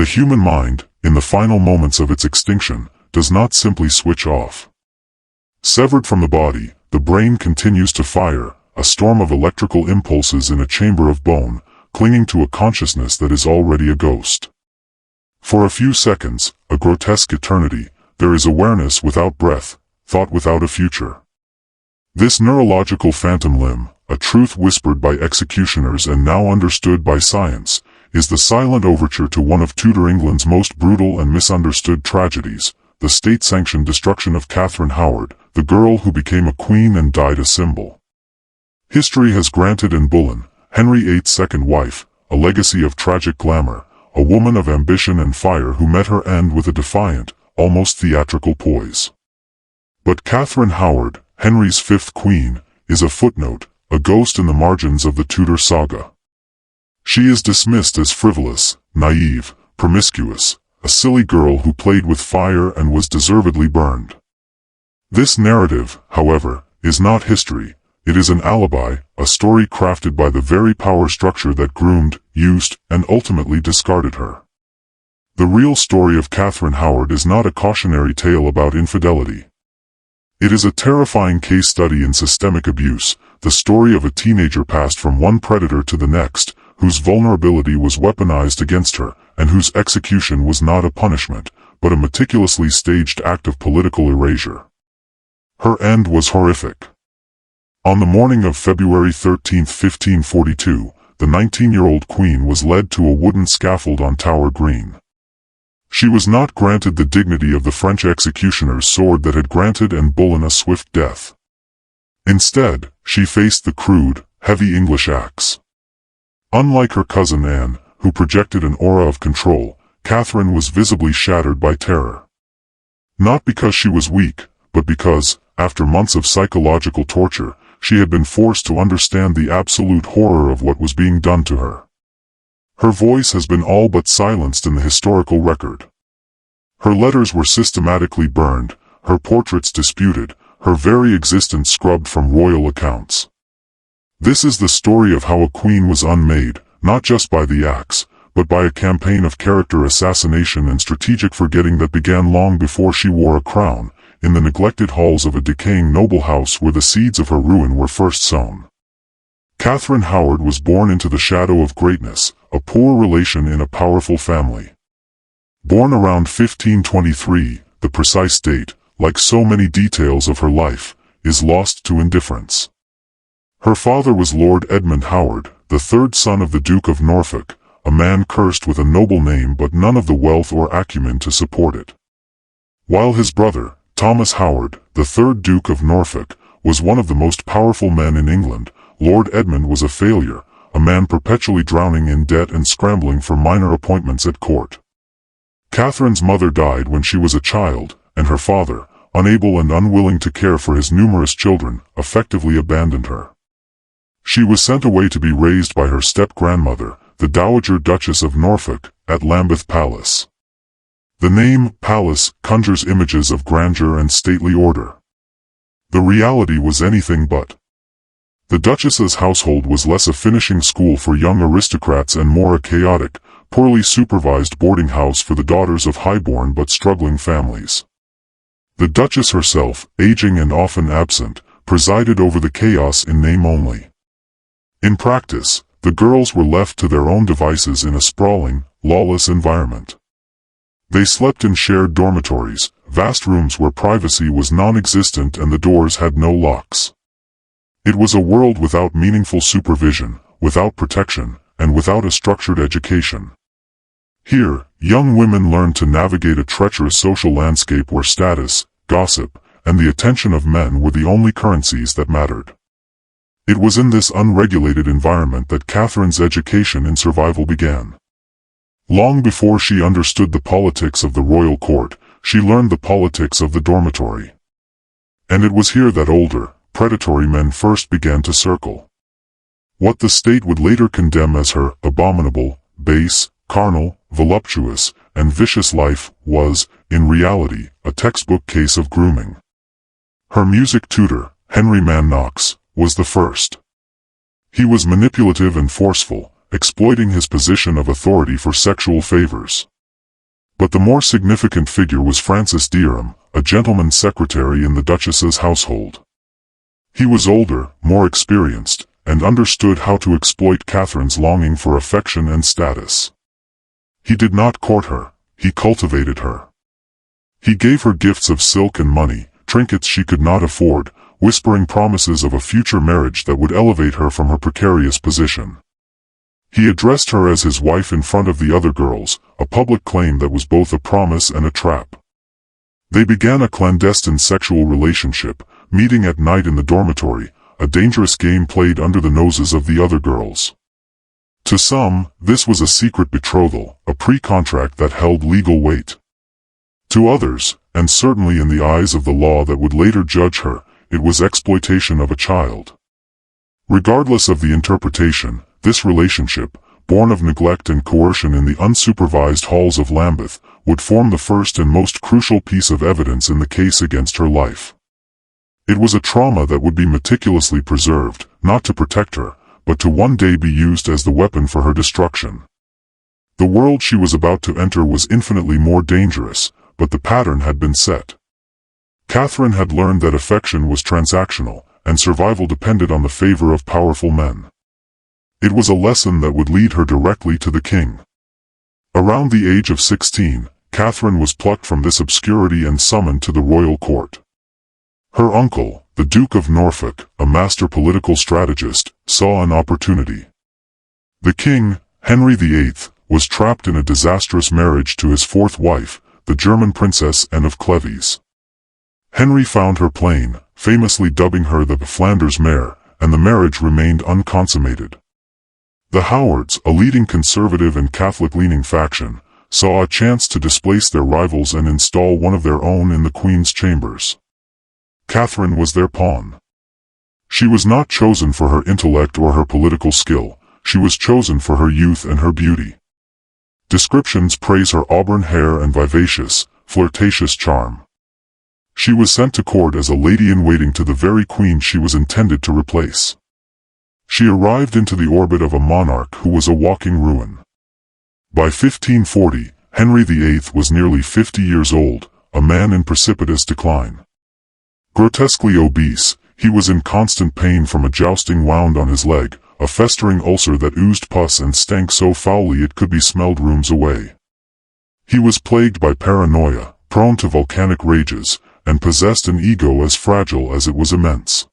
human mind, in the final moments of its extinction, does not simply switch off. Severed from the body, the brain continues to fire, a storm of electrical impulses in a chamber of bone, clinging to a consciousness that is already a ghost. For a few seconds, a grotesque eternity, there is awareness without breath, thought without a future. This neurological phantom limb, a truth whispered by executioners and now understood by science, is the silent overture to one of Tudor England's most brutal and misunderstood tragedies, the state-sanctioned destruction of Catherine Howard, the girl who became a queen and died a symbol. History has granted Anne Boleyn, Henry VIII's second wife, a legacy of tragic glamour, a woman of ambition and fire who met her end with a defiant, almost theatrical poise. But Catherine Howard, Henry's fifth queen, is a footnote, a ghost in the margins of the Tudor saga. She is dismissed as frivolous, naive, promiscuous, a silly girl who played with fire and was deservedly burned. This narrative, however, is not history. It is an alibi, a story crafted by the very power structure that groomed, used, and ultimately discarded her. The real story of Catherine Howard is not a cautionary tale about infidelity. It is a terrifying case study in systemic abuse, the story of a teenager passed from one predator to the next, whose vulnerability was weaponized against her, and whose execution was not a punishment, but a meticulously staged act of political erasure. Her end was horrific. On the morning of February 13, 1542, the 19-year-old queen was led to a wooden scaffold on Tower Green. She was not granted the dignity of the French executioner's sword that had granted Anne Boleyn a swift death. Instead, she faced the crude, heavy English axe. Unlike her cousin Anne, who projected an aura of control, Catherine was visibly shattered by terror. Not because she was weak, but because, after months of psychological torture, she had been forced to understand the absolute horror of what was being done to her. Her voice has been all but silenced in the historical record. Her letters were systematically burned, her portraits disputed, her very existence scrubbed from royal accounts. This is the story of how a queen was unmade, not just by the axe, but by a campaign of character assassination and strategic forgetting that began long before she wore a crown, in the neglected halls of a decaying noble house where the seeds of her ruin were first sown. Catherine Howard was born into the shadow of greatness, a poor relation in a powerful family. Born around 1523, the precise date, like so many details of her life, is lost to indifference. Her father was Lord Edmund Howard, the third son of the Duke of Norfolk, a man cursed with a noble name but none of the wealth or acumen to support it. While his brother, Thomas Howard, the third Duke of Norfolk, was one of the most powerful men in England, Lord Edmund was a failure, a man perpetually drowning in debt and scrambling for minor appointments at court. Catherine's mother died when she was a child, and her father, unable and unwilling to care for his numerous children, effectively abandoned her. She was sent away to be raised by her step-grandmother, the Dowager Duchess of Norfolk, at Lambeth Palace. The name palace conjures images of grandeur and stately order. The reality was anything but. The Duchess's household was less a finishing school for young aristocrats and more a chaotic, poorly supervised boarding house for the daughters of highborn but struggling families. The Duchess herself, aging and often absent, presided over the chaos in name only. In practice, the girls were left to their own devices in a sprawling, lawless environment. They slept in shared dormitories, vast rooms where privacy was non-existent and the doors had no locks. It was a world without meaningful supervision, without protection, and without a structured education. Here, young women learned to navigate a treacherous social landscape where status, gossip, and the attention of men were the only currencies that mattered. It was in this unregulated environment that Catherine's education in survival began. Long before she understood the politics of the royal court, she learned the politics of the dormitory. And it was here that older, predatory men first began to circle. What the state would later condemn as her abominable, base, carnal, voluptuous, and vicious life was, in reality, a textbook case of grooming. Her music tutor, Henry Man Knox, was the first. He was manipulative and forceful, exploiting his position of authority for sexual favors. But the more significant figure was Francis Dereham, a gentleman's secretary in the Duchess's household. He was older, more experienced, and understood how to exploit Catherine's longing for affection and status. He did not court her, he cultivated her. He gave her gifts of silk and money, trinkets she could not afford, whispering promises of a future marriage that would elevate her from her precarious position. He addressed her as his wife in front of the other girls, a public claim that was both a promise and a trap. They began a clandestine sexual relationship, meeting at night in the dormitory, a dangerous game played under the noses of the other girls. To some, this was a secret betrothal, a pre-contract that held legal weight. To others, and certainly in the eyes of the law that would later judge her, it was exploitation of a child. Regardless of the interpretation, this relationship, born of neglect and coercion in the unsupervised halls of Lambeth, would form the first and most crucial piece of evidence in the case against her life. It was a trauma that would be meticulously preserved, not to protect her, but to one day be used as the weapon for her destruction. The world she was about to enter was infinitely more dangerous, but the pattern had been set. Catherine had learned that affection was transactional, and survival depended on the favor of powerful men. It was a lesson that would lead her directly to the king. Around the age of 16, Catherine was plucked from this obscurity and summoned to the royal court. Her uncle, the Duke of Norfolk, a master political strategist, saw an opportunity. The king, Henry VIII, was trapped in a disastrous marriage to his fourth wife, the German Princess Anne of Cleves. Henry found her plain, famously dubbing her the Flanders mare, and the marriage remained unconsummated. The Howards, a leading conservative and Catholic-leaning faction, saw a chance to displace their rivals and install one of their own in the Queen's chambers. Catherine was their pawn. She was not chosen for her intellect or her political skill, she was chosen for her youth and her beauty. Descriptions praise her auburn hair and vivacious, flirtatious charm. She was sent to court as a lady-in-waiting to the very queen she was intended to replace. She arrived into the orbit of a monarch who was a walking ruin. By 1540, Henry VIII was nearly 50 years old, a man in precipitous decline. Grotesquely obese, he was in constant pain from a jousting wound on his leg, a festering ulcer that oozed pus and stank so foully it could be smelled rooms away. He was plagued by paranoia, prone to volcanic rages, and possessed an ego as fragile as it was immense.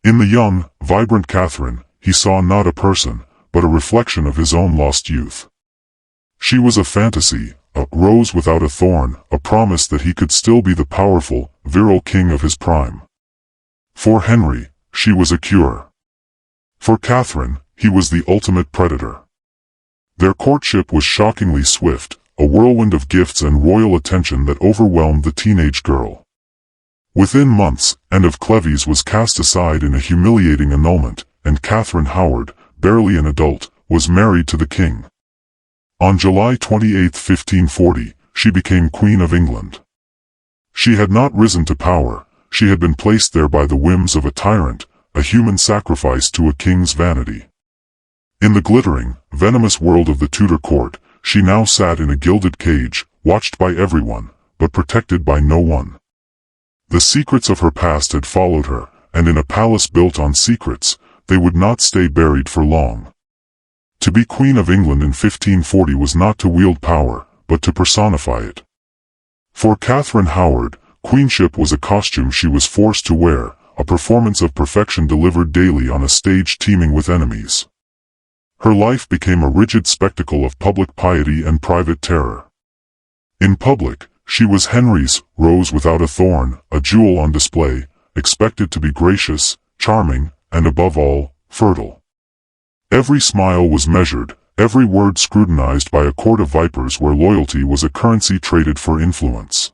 In the young, vibrant Catherine, he saw not a person, but a reflection of his own lost youth. She was a fantasy, a rose without a thorn, a promise that he could still be the powerful, virile king of his prime. For Henry, she was a cure. For Catherine, he was the ultimate predator. Their courtship was shockingly swift, a whirlwind of gifts and royal attention that overwhelmed the teenage girl. Within months, Anne of Cleves was cast aside in a humiliating annulment, and Catherine Howard, barely an adult, was married to the king. On July 28, 1540, she became Queen of England. She had not risen to power, she had been placed there by the whims of a tyrant, a human sacrifice to a king's vanity. In the glittering, venomous world of the Tudor court, she now sat in a gilded cage, watched by everyone, but protected by no one. The secrets of her past had followed her, and in a palace built on secrets, they would not stay buried for long. To be Queen of England in 1540 was not to wield power, but to personify it. For Catherine Howard, queenship was a costume she was forced to wear, a performance of perfection delivered daily on a stage teeming with enemies. Her life became a rigid spectacle of public piety and private terror. In public, she was Henry's rose without a thorn, a jewel on display, expected to be gracious, charming, and above all, fertile. Every smile was measured, every word scrutinized by a court of vipers where loyalty was a currency traded for influence.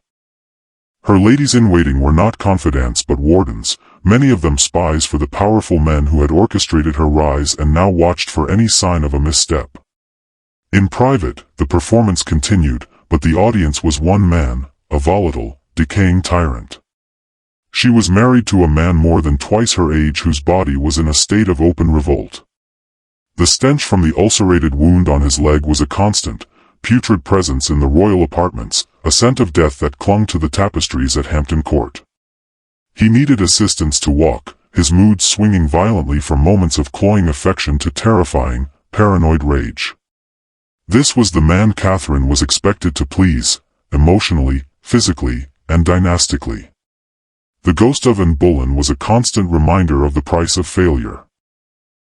Her ladies-in-waiting were not confidants but wardens, many of them spies for the powerful men who had orchestrated her rise and now watched for any sign of a misstep. In private, the performance continued, but the audience was one man, a volatile, decaying tyrant. She was married to a man more than twice her age whose body was in a state of open revolt. The stench from the ulcerated wound on his leg was a constant, putrid presence in the royal apartments, a scent of death that clung to the tapestries at Hampton Court. He needed assistance to walk, his mood swinging violently from moments of cloying affection to terrifying, paranoid rage. This was the man Catherine was expected to please, emotionally, physically, and dynastically. The ghost of Anne Boleyn was a constant reminder of the price of failure.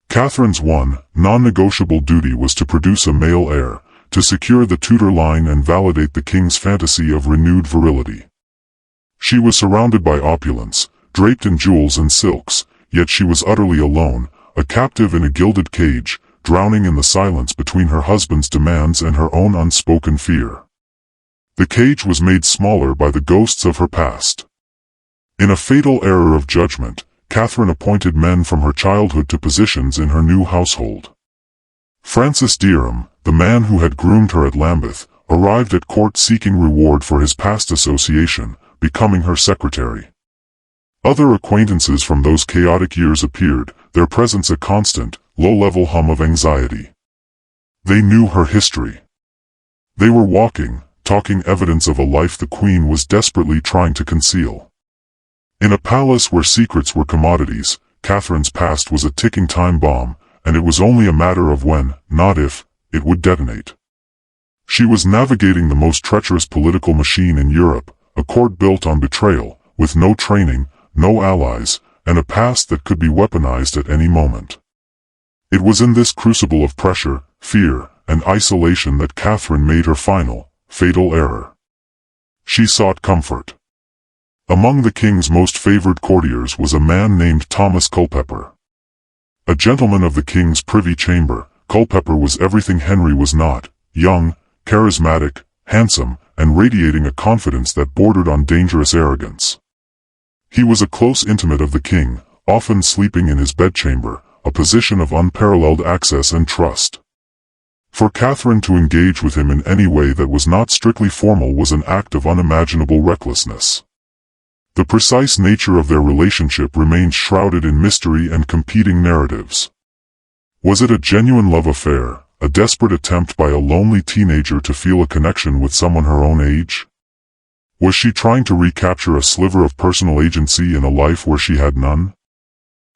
Catherine's one, non-negotiable duty was to produce a male heir, to secure the Tudor line and validate the king's fantasy of renewed virility. She was surrounded by opulence, draped in jewels and silks, yet she was utterly alone, a captive in a gilded cage, drowning in the silence between her husband's demands and her own unspoken fear. The cage was made smaller by the ghosts of her past. In a fatal error of judgment, Catherine appointed men from her childhood to positions in her new household. Francis Dereham, the man who had groomed her at Lambeth, arrived at court seeking reward for his past association, becoming her secretary. Other acquaintances from those chaotic years appeared, their presence a constant, low-level hum of anxiety. They knew her history. They were talking evidence of a life the Queen was desperately trying to conceal. In a palace where secrets were commodities, Catherine's past was a ticking time bomb, and it was only a matter of when, not if, it would detonate. She was navigating the most treacherous political machine in Europe, a court built on betrayal, with no training, no allies, and a past that could be weaponized at any moment. It was in this crucible of pressure, fear, and isolation that Catherine made her final, fatal error. She sought comfort. Among the king's most favored courtiers was a man named Thomas Culpeper. A gentleman of the king's privy chamber, Culpeper was everything Henry was not: young, charismatic, handsome, and radiating a confidence that bordered on dangerous arrogance. He was a close intimate of the king, often sleeping in his bedchamber, a position of unparalleled access and trust. For Catherine to engage with him in any way that was not strictly formal was an act of unimaginable recklessness. The precise nature of their relationship remained shrouded in mystery and competing narratives. Was it a genuine love affair, a desperate attempt by a lonely teenager to feel a connection with someone her own age? Was she trying to recapture a sliver of personal agency in a life where she had none?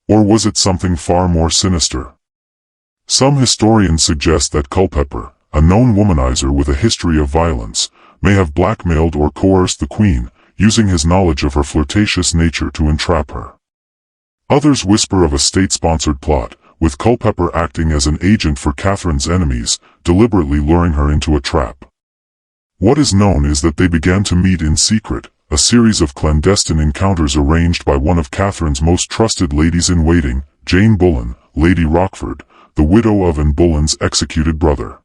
Or was it something far more sinister? Some historians suggest that Culpeper, a known womanizer with a history of violence, may have blackmailed or coerced the Queen, using his knowledge of her flirtatious nature to entrap her. Others whisper of a state-sponsored plot, with Culpeper acting as an agent for Catherine's enemies, deliberately luring her into a trap. What is known is that they began to meet in secret, a series of clandestine encounters arranged by one of Catherine's most trusted ladies-in-waiting, Jane Boleyn, Lady Rochford, the widow of Anne Boleyn's executed brother.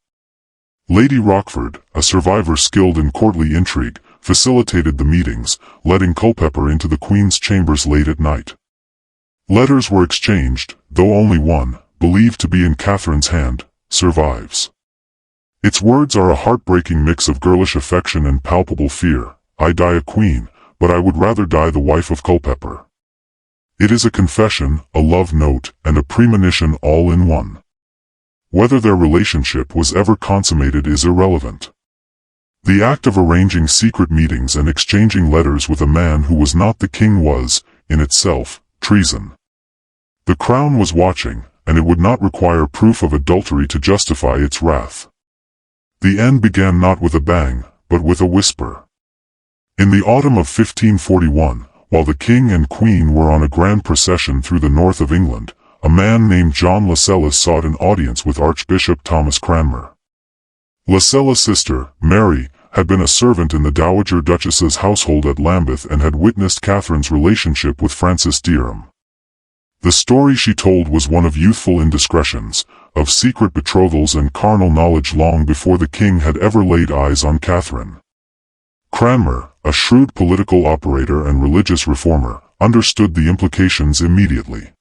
Lady Rochford, a survivor skilled in courtly intrigue, facilitated the meetings, letting Culpeper into the Queen's chambers late at night. Letters were exchanged, though only one, believed to be in Catherine's hand, survives. Its words are a heartbreaking mix of girlish affection and palpable fear: "I die a queen, but I would rather die the wife of Culpeper." It is a confession, a love note, and a premonition all in one. Whether their relationship was ever consummated is irrelevant. The act of arranging secret meetings and exchanging letters with a man who was not the king was, in itself, treason. The crown was watching, and it would not require proof of adultery to justify its wrath. The end began not with a bang, but with a whisper. In the autumn of 1541, while the king and queen were on a grand procession through the north of England, a man named John Lascelles sought an audience with Archbishop Thomas Cranmer. Lascelles' sister, Mary, had been a servant in the Dowager Duchess's household at Lambeth and had witnessed Catherine's relationship with Francis Dereham. The story she told was one of youthful indiscretions, of secret betrothals and carnal knowledge long before the king had ever laid eyes on Catherine. Cranmer, a shrewd political operator and religious reformer, understood the implications immediately.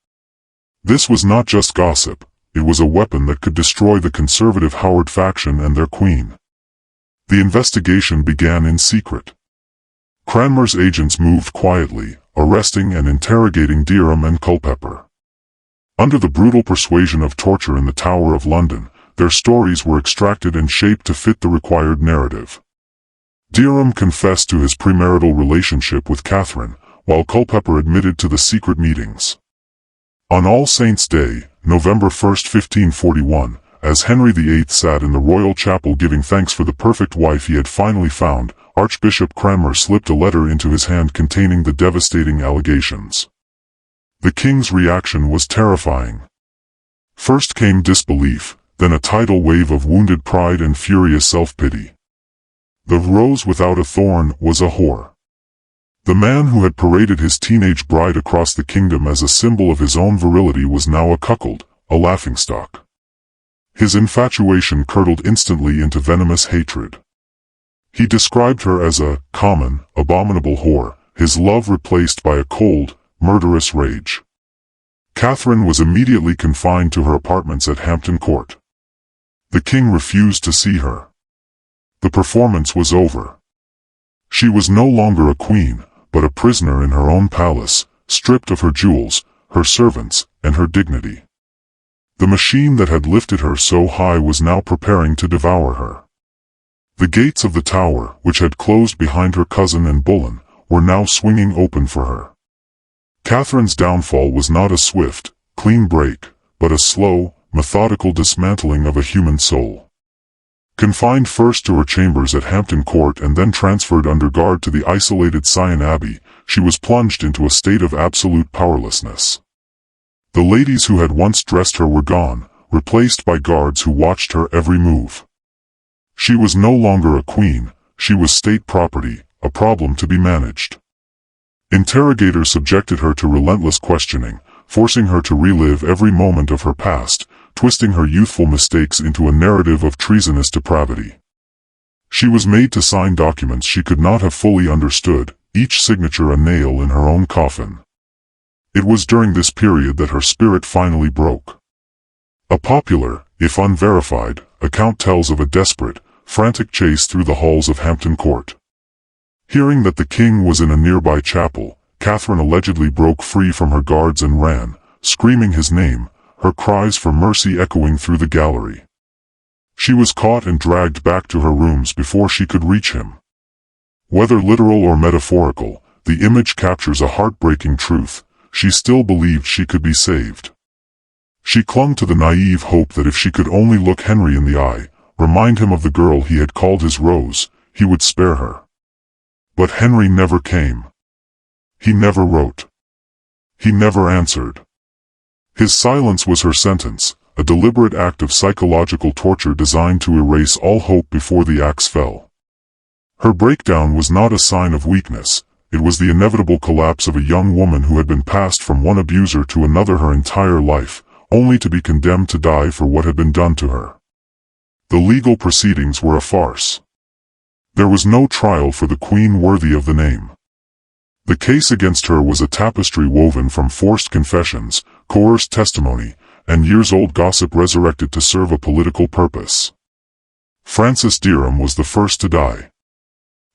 This was not just gossip, it was a weapon that could destroy the conservative Howard faction and their queen. The investigation began in secret. Cranmer's agents moved quietly, arresting and interrogating Dereham and Culpeper. Under the brutal persuasion of torture in the Tower of London, their stories were extracted and shaped to fit the required narrative. Derham confessed to his premarital relationship with Catherine, while Culpeper admitted to the secret meetings. On All Saints' Day, November 1, 1541, as Henry VIII sat in the royal chapel giving thanks for the perfect wife he had finally found, Archbishop Cranmer slipped a letter into his hand containing the devastating allegations. The king's reaction was terrifying. First came disbelief, then a tidal wave of wounded pride and furious self-pity. The rose without a thorn was a whore. The man who had paraded his teenage bride across the kingdom as a symbol of his own virility was now a cuckold, a laughingstock. His infatuation curdled instantly into venomous hatred. He described her as a common, abominable whore, his love replaced by a cold, murderous rage. Catherine was immediately confined to her apartments at Hampton Court. The king refused to see her. The performance was over. She was no longer a queen, but a prisoner in her own palace, stripped of her jewels, her servants, and her dignity. The machine that had lifted her so high was now preparing to devour her. The gates of the tower, which had closed behind her cousin and Bullen, were now swinging open for her. Catherine's downfall was not a swift, clean break, but a slow, methodical dismantling of a human soul. Confined first to her chambers at Hampton Court and then transferred under guard to the isolated Sion Abbey, she was plunged into a state of absolute powerlessness. The ladies who had once dressed her were gone, replaced by guards who watched her every move. She was no longer a queen, she was state property, a problem to be managed. Interrogators subjected her to relentless questioning, forcing her to relive every moment of her past, twisting her youthful mistakes into a narrative of treasonous depravity. She was made to sign documents she could not have fully understood, each signature a nail in her own coffin. It was during this period that her spirit finally broke. A popular, if unverified, account tells of a desperate, frantic chase through the halls of Hampton Court. Hearing that the king was in a nearby chapel, Catherine allegedly broke free from her guards and ran, screaming his name, her cries for mercy echoing through the gallery. She was caught and dragged back to her rooms before she could reach him. Whether literal or metaphorical, the image captures a heartbreaking truth: she still believed she could be saved. She clung to the naive hope that if she could only look Henry in the eye, remind him of the girl he had called his Rose, he would spare her. But Henry never came. He never wrote. He never answered. His silence was her sentence, a deliberate act of psychological torture designed to erase all hope before the axe fell. Her breakdown was not a sign of weakness, it was the inevitable collapse of a young woman who had been passed from one abuser to another her entire life, only to be condemned to die for what had been done to her. The legal proceedings were a farce. There was no trial for the queen worthy of the name. The case against her was a tapestry woven from forced confessions, coerced testimony, and years-old gossip resurrected to serve a political purpose. Francis Derham was the first to die.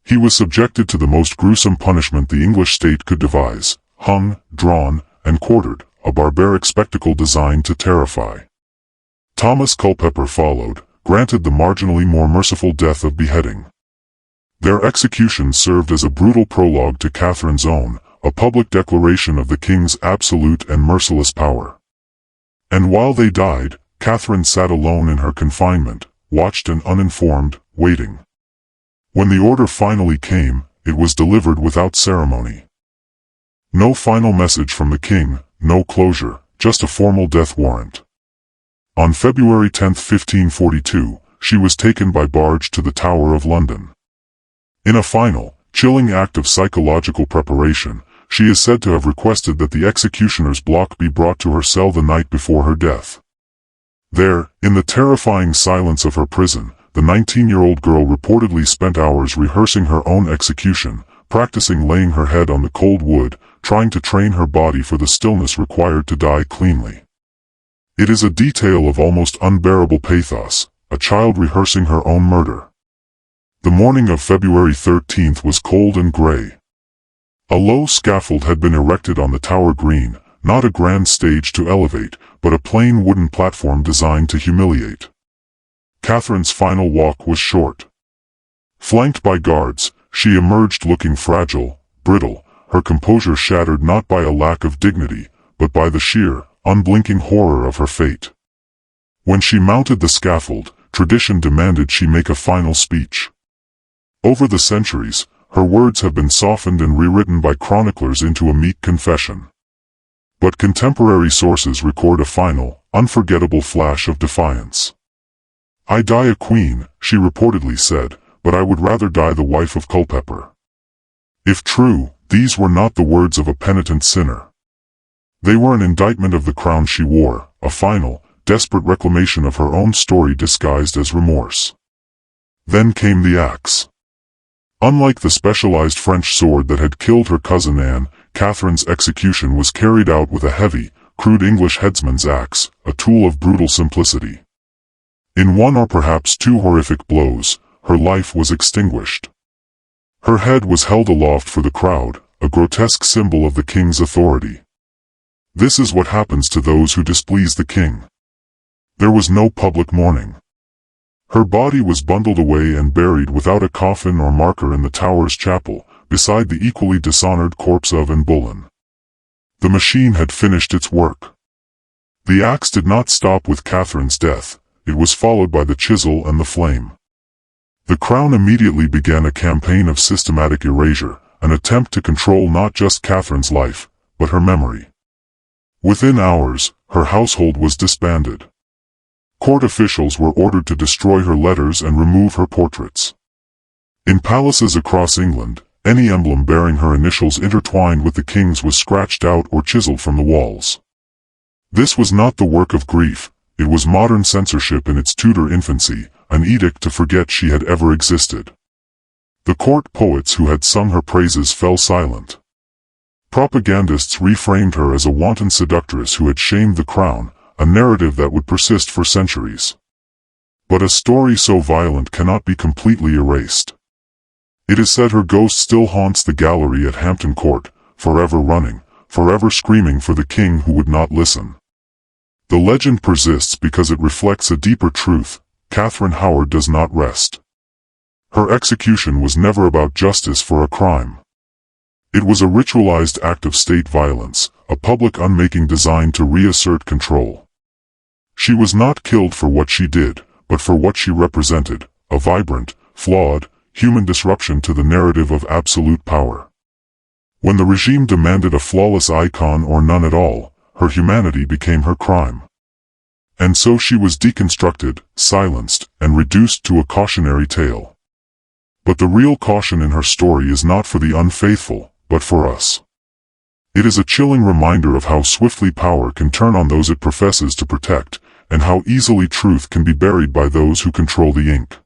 He was subjected to the most gruesome punishment the English state could devise: hung, drawn, and quartered, a barbaric spectacle designed to terrify. Thomas Culpeper followed, granted the marginally more merciful death of beheading. Their execution served as a brutal prologue to Catherine's own, a public declaration of the king's absolute and merciless power. And while they died, Catherine sat alone in her confinement, watched and uninformed, waiting. When the order finally came, it was delivered without ceremony. No final message from the king, no closure, just a formal death warrant. On February 10, 1542, she was taken by barge to the Tower of London. In a final, chilling act of psychological preparation, she is said to have requested that the executioner's block be brought to her cell the night before her death. There, in the terrifying silence of her prison, the 19-year-old girl reportedly spent hours rehearsing her own execution, practicing laying her head on the cold wood, trying to train her body for the stillness required to die cleanly. It is a detail of almost unbearable pathos, a child rehearsing her own murder. The morning of February 13th was cold and gray. A low scaffold had been erected on the Tower Green, not a grand stage to elevate, but a plain wooden platform designed to humiliate. Catherine's final walk was short. Flanked by guards, she emerged looking fragile, brittle, her composure shattered not by a lack of dignity, but by the sheer, unblinking horror of her fate. When she mounted the scaffold, tradition demanded she make a final speech. Over the centuries, her words have been softened and rewritten by chroniclers into a meek confession. But contemporary sources record a final, unforgettable flash of defiance. "I die a queen," she reportedly said, "but I would rather die the wife of Culpeper." If true, these were not the words of a penitent sinner. They were an indictment of the crown she wore, a final, desperate reclamation of her own story disguised as remorse. Then came the axe. Unlike the specialized French sword that had killed her cousin Anne, Catherine's execution was carried out with a heavy, crude English headsman's axe, a tool of brutal simplicity. In one or perhaps two horrific blows, her life was extinguished. Her head was held aloft for the crowd, a grotesque symbol of the king's authority. This is what happens to those who displease the king. There was no public mourning. Her body was bundled away and buried without a coffin or marker in the Tower's chapel, beside the equally dishonored corpse of Anne Boleyn. The machine had finished its work. The axe did not stop with Catherine's death, it was followed by the chisel and the flame. The crown immediately began a campaign of systematic erasure, an attempt to control not just Catherine's life, but her memory. Within hours, her household was disbanded. Court officials were ordered to destroy her letters and remove her portraits. In palaces across England, any emblem bearing her initials intertwined with the king's was scratched out or chiseled from the walls. This was not the work of grief, it was modern censorship in its Tudor infancy, an edict to forget she had ever existed. The court poets who had sung her praises fell silent. Propagandists reframed her as a wanton seductress who had shamed the crown, a narrative that would persist for centuries. But a story so violent cannot be completely erased. It is said her ghost still haunts the gallery at Hampton Court, forever running, forever screaming for the king who would not listen. The legend persists because it reflects a deeper truth: Catherine Howard does not rest. Her execution was never about justice for a crime. It was a ritualized act of state violence, a public unmaking designed to reassert control. She was not killed for what she did, but for what she represented, a vibrant, flawed, human disruption to the narrative of absolute power. When the regime demanded a flawless icon or none at all, her humanity became her crime. And so she was deconstructed, silenced, and reduced to a cautionary tale. But the real caution in her story is not for the unfaithful, but for us. It is a chilling reminder of how swiftly power can turn on those it professes to protect, and how easily truth can be buried by those who control the ink.